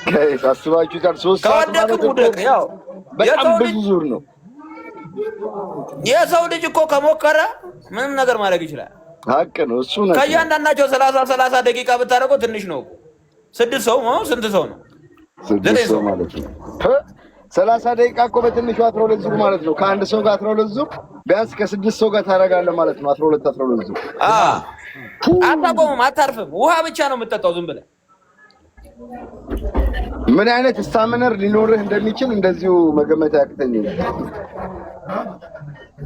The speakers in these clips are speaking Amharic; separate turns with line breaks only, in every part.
ጋይስ አስባችሁታል? 3 ሰዓት
ከወደክ
ማለት
ውደቅ። ያው
በጣም ብዙ ዙር ነው።
የሰው ልጅ እኮ ከሞከረ ምንም ነገር ማድረግ ይችላል።
ሀቅ ነው እሱ ነው።
ከእያንዳንዳቸው 30 ደቂቃ ብታደርገው ትንሽ ነው። 6 ሰው ነው። ስንት ሰው ነው?
6 ሰው ማለት ነው። 30 ደቂቃ እኮ በትንሹ 12 ዙር ማለት ነው። ከአንድ ሰው ጋር 12 ዙር ቢያንስ ከ6 ሰው ጋር ታደርጋለህ ማለት ነው። 12 ዙር
አታቆምም፣ አታርፍም። ውሃ ብቻ ነው የምትጠጣው ዝም ብለህ።
ምን አይነት ስታሚነር ሊኖርህ እንደሚችል እንደዚሁ መገመት ያቅተኛል።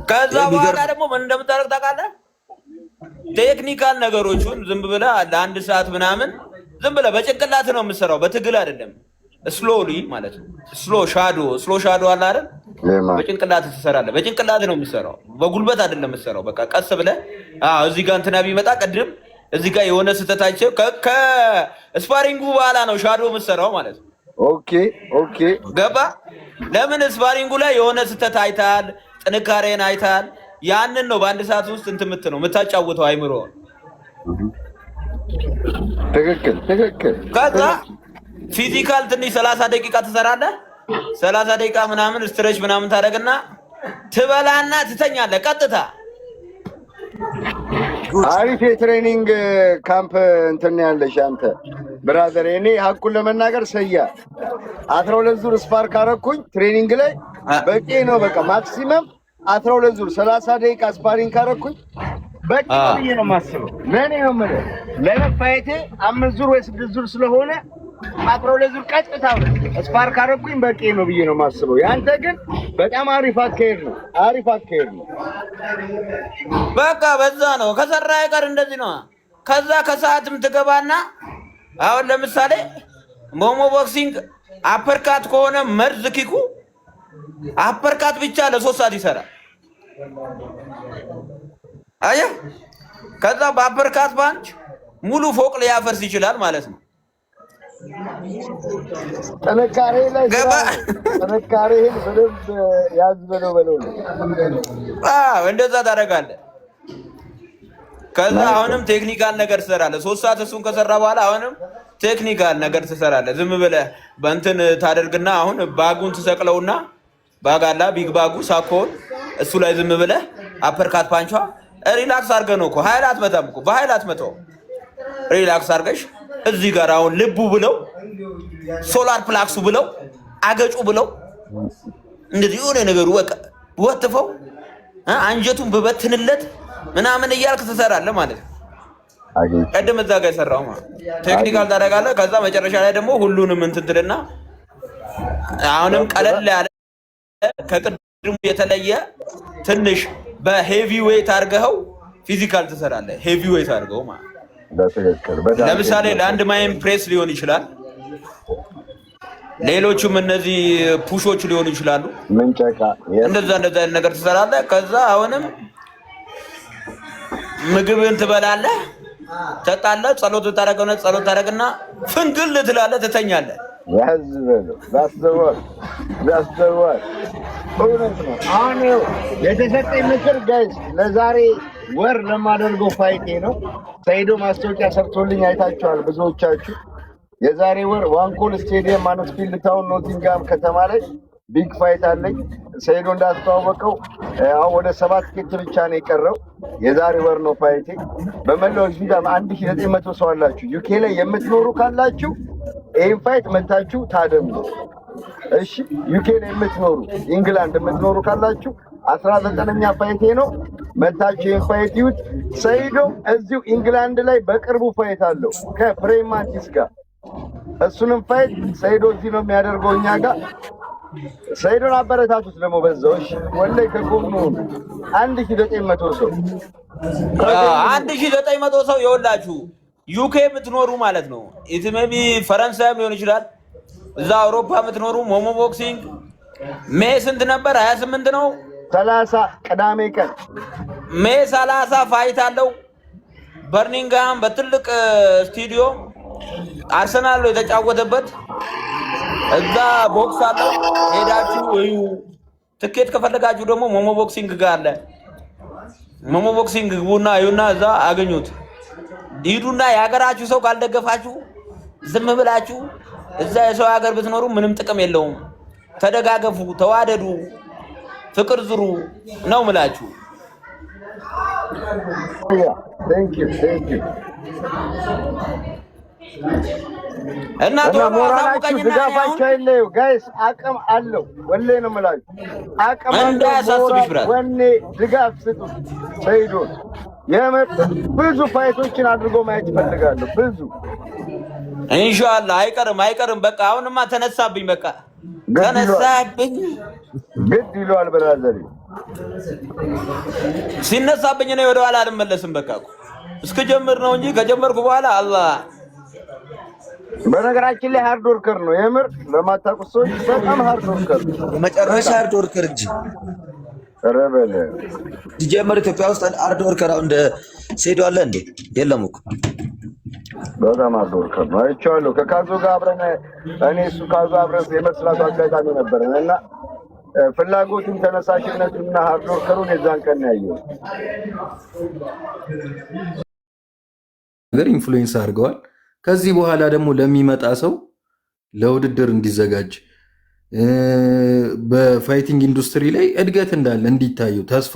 ከዛ በኋላ ደግሞ ምን እንደምታደርግ ታውቃለህ? ቴክኒካል ነገሮቹን ዝም ብለህ ለአንድ ሰዓት ምናምን ዝም ብለህ በጭንቅላት ነው የምትሰራው፣ በትግል አይደለም። ስሎሊ ማለት ነው። ስሎ ሻዶ አለ አይደል? በጭንቅላት ትሰራለህ። በጭንቅላት ነው የምትሰራው፣ በጉልበት አይደለም የምትሰራው። በቃ ቀስ ብለህ እዚህ ጋር እንትና ቢመጣ ቅድም እዚህ ጋር የሆነ ስህተታቸው ከስፓሪንጉ በኋላ ነው ሻዶ የምትሰራው ማለት ነው።
ኦኬ
ገባ? ለምን ስፓሪንጉ ላይ የሆነ ስህተት አይተሃል፣ ጥንካሬን አይተሃል። ያንን ነው በአንድ ሰዓት ውስጥ እንትን የምታጫውተው አይምሮውን።
ትክክል።
ከዛ ፊዚካል ትንሽ 30 ደቂቃ ትሰራለህ። 30 ደቂቃ ምናምን ስትሬች ምናምን ታደርግና ትበላና ትተኛለህ ቀጥታ።
አሪፍ የትሬኒንግ ካምፕ እንትን ያለሽ አንተ ብራዘር። እኔ ሀቁን ለመናገር ሰያ 12 ዙር ስፓርክ አረኩኝ ትሬኒንግ ላይ በቂ ነው። በቃ ማክሲመም 12 ዙር 30 ደቂቃ ስፓሪንግ ካረኩኝ በቂ ነው ብዬ ነው የማስበው። ለኔ ነው የምልህ ለፋይቴ 5 ዙር ወይ 6 ዙር ስለሆነ 12 ዙር ቀጥታ ስፓርክ አረኩኝ በቂ ነው ብዬ ነው የማስበው። ያንተ ግን በጣም አሪፍ አካሄድ ነው።
በቃ በዛ ነው ከሰራ አይቀር እንደዚህ ነው። ከዛ ከሰዓትም ትገባና አሁን ለምሳሌ ሞሞ ቦክሲንግ አፐርካት ከሆነ መርዝ ኪኩ አፐርካት ብቻ ለ3 ሰዓት ይሰራል። አየህ፣ ከዛ በአፐርካት ባንች ሙሉ ፎቅ ሊያፈርስ ይችላል ማለት ነው።
ጥንካሬ ላይ ጥንካሬህን በደንብ ያዝ በለው ነው።
እንደዛ ታደርጋለህ። ከዛ አሁንም ቴክኒካል ነገር ትሰራለህ። 3 ሰዓት እሱን ከሰራ በኋላ አሁንም ቴክኒካል ነገር ትሰራለህ። ዝም ብለህ በእንትን ታደርግና አሁን ባጉን ትሰቅለውና ባጋላ ቢግ ባጉ ሳኮን እሱ ላይ ዝም ብለህ አፐርካት ፓንቿ ሪላክስ አድርገህ ነው እኮ ኃይል አትመታም እኮ በኃይል አትመታው። ሪላክስ አድርገሽ እዚህ ጋር አሁን ልቡ ብለው ሶላር ፕላክሱ ብለው አገጩ ብለው እንደዚህ የሆነ ነገሩ በቃ ወጥፈው አንጀቱን በበትንለት ምናምን እያልክ ትሰራለህ ማለት ነው። ቀደም እዛ ጋር የሰራው ማለት ቴክኒካል ታደርጋለህ። ከዛ መጨረሻ ላይ ደግሞ ሁሉንም እንትን ትልና አሁንም ቀለል ያለ ከቅድሙ የተለየ ትንሽ በሄቪ ዌይት አድርገኸው ፊዚካል ትሰራለህ። ሄቪ ዌይት አድርገው ማለት ለምሳሌ ለአንድ ማይን ፕሬስ ሊሆን ይችላል። ሌሎቹም እነዚህ ፑሾች ሊሆኑ ይችላሉ። እንደዛ አይነት ነገር ትሰራለህ። ከዛ አሁንም ምግብን ትበላለህ፣ ትጠጣለህ፣ ጸሎት ታደርግና ፍንግል ትላለህ፣ ትተኛለህ።
እውነት ነው። አሁን የተሰጠኝ ምክር ጋይስ ለዛሬ ወር ለማደርገው ፋይቴ ነው። ሰይዶ ማስታወቂያ ሰርቶልኝ አይታችኋል ብዙዎቻችሁ። የዛሬ ወር ዋንኮል ስቴዲየም ማኖስፊልድ ታውን ኖቲንጋም ከተማ ላይ ቢግ ፋይት አለኝ። ሰይዶ እንዳስተዋወቀው አሁን ወደ 7 ቲኬት ብቻ ነው የቀረው። የዛሬ ወር ነው ፋይቴ። በመላው ዚጋ 1900 ሰው አላችሁ። ዩኬ ላይ የምትኖሩ ካላችሁ ይሄን ፋይት መታችሁ ታደሙ። እሺ ዩኬ ላይ የምትኖሩ ኢንግላንድ የምትኖሩ ካላችሁ 19ኛ ፋይቴ ነው። መታችሁ ይሄን ፋይት ይዩት። ሰይዶ እዚሁ ኢንግላንድ ላይ በቅርቡ ፋይት አለው ከፕሬማንቲስ ጋር። እሱንም ፋይት ሰይዶ እዚህ ነው የሚያደርገው እኛ ጋር። ሰይዶን አበረታቱት ደግሞ በዛው። እሺ ወላይ ከጎኑ 1900 ሰው
1900 ሰው የወላችሁ ዩኬ የምትኖሩ ማለት ነው። ኢትሜቢ ፈረንሳይም ሊሆን ይችላል። እዛ አውሮፓ የምትኖሩ ሞሞ ቦክሲንግ ሜይ ስንት ነበር? 28 ነው
30 ቅዳሜ ቀን
ሜይ 30 ፋይት አለው በርሚንግሃም በትልቅ ስቱዲዮ አርሰናል የተጫወተበት እዛ ቦክስ አለው። ሄዳችሁ እዩ። ትኬት ከፈለጋችሁ ደግሞ ሞሞ ቦክሲንግ ጋር አለ። ሞሞ ቦክሲንግ ግቡና እዩና እዛ አገኙት። ሂዱና የሀገራችሁ ሰው ካልደገፋችሁ ዝም ብላችሁ እዛ የሰው ሀገር ብትኖሩ ምንም ጥቅም የለውም። ተደጋገፉ፣ ተዋደዱ፣ ፍቅር ዝሩ ነው ምላችሁ። እና
ሞራላችሁ ድጋፋችሁ አይለዩ ጋይስ። አቅም አለው ወላሂ ነው የምላችሁ። አቅም አለው። ወኔ ድጋፍ ስጡ። ሰይዶ የምር ብዙ ፋይቶችን አድርጎ ማየት ይፈልጋለሁ። ብዙ
ኢንሻአላህ አይቀርም። በቃ አሁንማ ተነሳብኝ። በቃ ተነሳብኝ።
ግድ ይለዋል ብራዘር።
ሲነሳብኝ ነው ወደ ኋላ አልመለስም። በቃ እስከጀምር ነው እንጂ ከጀመርኩ በኋላ አላህ።
በነገራችን ላይ ሃርድ ወርከር ነው የምር። ለማታውቁት ሰዎች በጣም ሃርድ ወርከር ነው።
መጨረሻ ሃርድ ወርከር እንጂ
ረበለ
ሲጀምር ኢትዮጵያ ውስጥ ሃርድ ወርከር እንደ ሴዶ አለ እንዴ? የለም እኮ
በጣም ሃርድ ወርከር ነው። አይቼዋለሁ። ከካዞ ጋር አብረን እኔ እሱ ካዞ አብረን የመስራቱ አጋጣሚ ነበረን እና ፍላጎቱን ተነሳሽነቱንና ሃርድ ወርከሩን የዛን ቀን ያየው
ነገር ኢንፍሉዌንስ አድርገዋል። ከዚህ በኋላ ደግሞ ለሚመጣ ሰው ለውድድር እንዲዘጋጅ በፋይቲንግ ኢንዱስትሪ ላይ እድገት እንዳለ እንዲታዩ ተስፋ